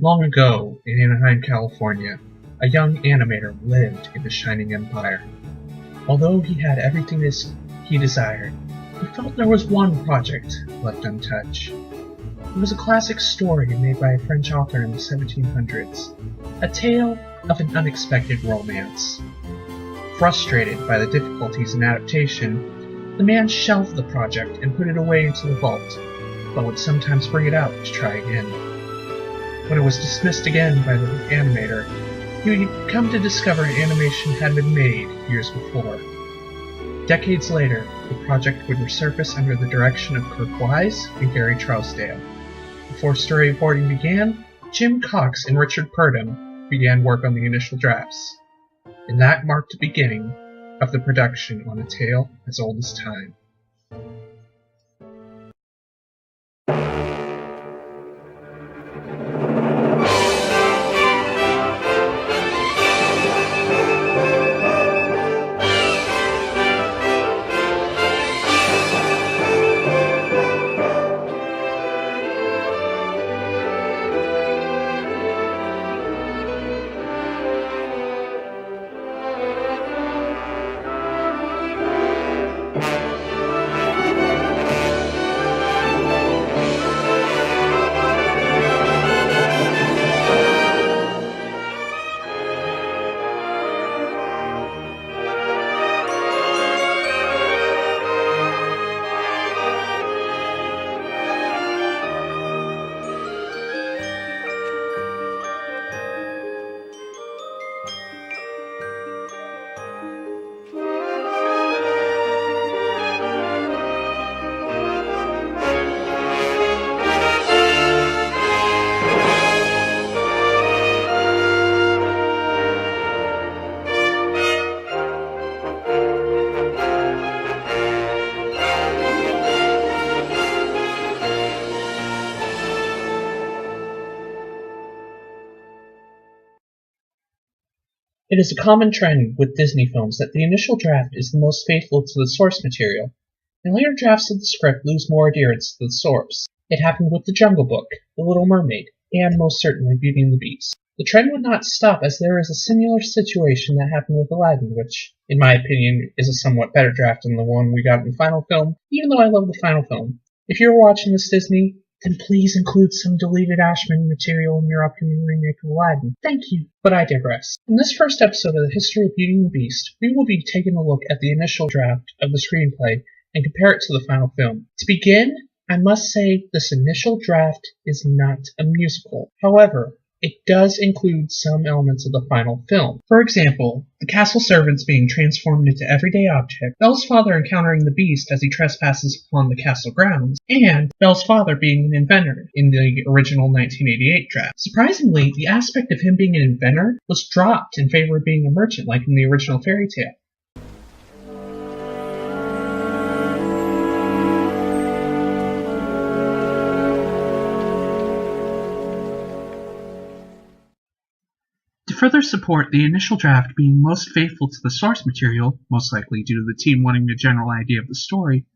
Long ago, in Anaheim, California, a young animator lived in the shining empire. Although he had everything he desired, he felt there was one project left untouched. It was a classic story made by a French author in the 1700s, a tale of an unexpected romance. Frustrated by the difficulties in adaptation, the man shelved the project and put it away into the vault, but would sometimes bring it out to try again. When it was dismissed again by the animator, he would come to discover animation had been made years before. Decades later, the project would resurface under the direction of Kirk Wise and Gary Trousdale. Before storyboarding began, Jim Cox and Richard Purdom began work on the initial drafts, and that marked the beginning of the production on a tale as old as time. It is a common trend with Disney films that the initial draft is the most faithful to the source material, and later drafts of the script lose more adherence to the source. It happened with The Jungle Book, The Little Mermaid, and most certainly Beauty and the Beast. The trend would not stop, as there is a similar situation that happened with Aladdin, which, in my opinion, is a somewhat better draft than the one we got in the final film, even though I love the final film. If you're watching this, Disney, then please include some deleted Ashman material in your upcoming remake of Aladdin. Thank you. But I digress. In this first episode of the History of Beauty and the Beast, we will be taking a look at the initial draft of the screenplay and compare it to the final film. To begin, I must say this initial draft is not a musical. However, it does include some elements of the final film. For example, the castle servants being transformed into everyday objects, Belle's father encountering the Beast as he trespasses upon the castle grounds, and Belle's father being an inventor in the original 1988 draft. Surprisingly, the aspect of him being an inventor was dropped in favor of being a merchant like in the original fairy tale. To further support the initial draft being most faithful to the source material, most likely due to the team wanting a general idea of the story,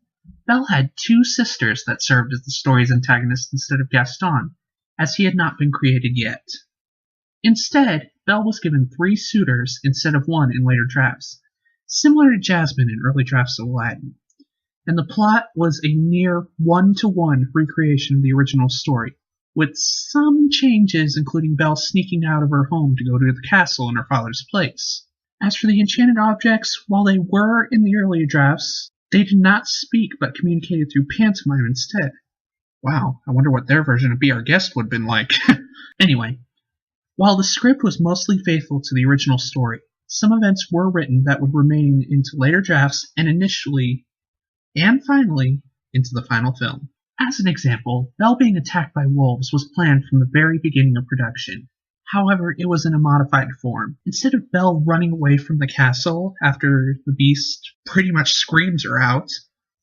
Belle had two sisters that served as the story's antagonists instead of Gaston, as he had not been created yet. Instead, Belle was given 3 suitors instead of 1 in later drafts, similar to Jasmine in early drafts of Aladdin, and the plot was a near one-to-one recreation of the original story, with some changes including Belle sneaking out of her home to go to the castle in her father's place. As for the enchanted objects, while they were in the earlier drafts, they did not speak but communicated through pantomime instead. Wow, I wonder what their version of Be Our Guest would have been like. Anyway, while the script was mostly faithful to the original story, some events were written that would remain into later drafts and initially, and finally, into the final film. As an example, Belle being attacked by wolves was planned from the very beginning of production. However, it was in a modified form. Instead of Belle running away from the castle after the Beast pretty much screams her out,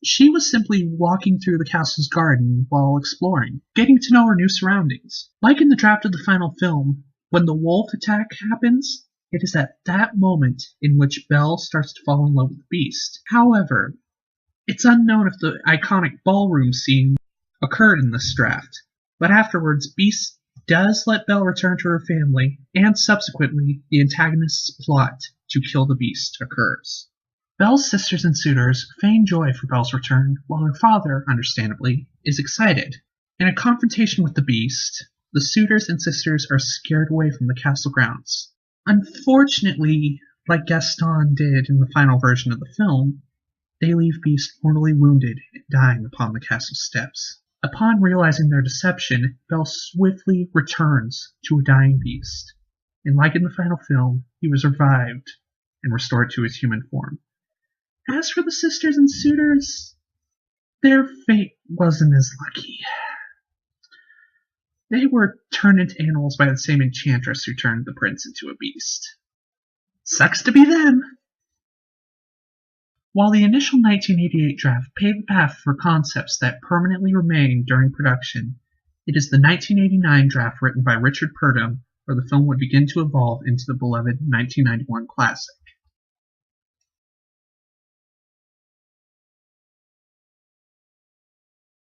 she was simply walking through the castle's garden while exploring, getting to know her new surroundings. Like in the draft of the final film, when the wolf attack happens, it is at that moment in which Belle starts to fall in love with the Beast. However, it's unknown if the iconic ballroom scene occurred in this draft, but afterwards Beast's does let Belle return to her family, and subsequently, the antagonist's plot to kill the Beast occurs. Belle's sisters and suitors feign joy for Belle's return, while her father, understandably, is excited. In a confrontation with the Beast, the suitors and sisters are scared away from the castle grounds. Unfortunately, like Gaston did in the final version of the film, they leave Beast mortally wounded and dying upon the castle steps. Upon realizing their deception, Belle swiftly returns to a dying Beast, and like in the final film, he was revived and restored to his human form. As for the sisters and suitors, their fate wasn't as lucky. They were turned into animals by the same enchantress who turned the prince into a beast. Sucks to be them! While the initial 1988 draft paved the path for concepts that permanently remained during production, it is the 1989 draft written by Richard Purdom where the film would begin to evolve into the beloved 1991 classic.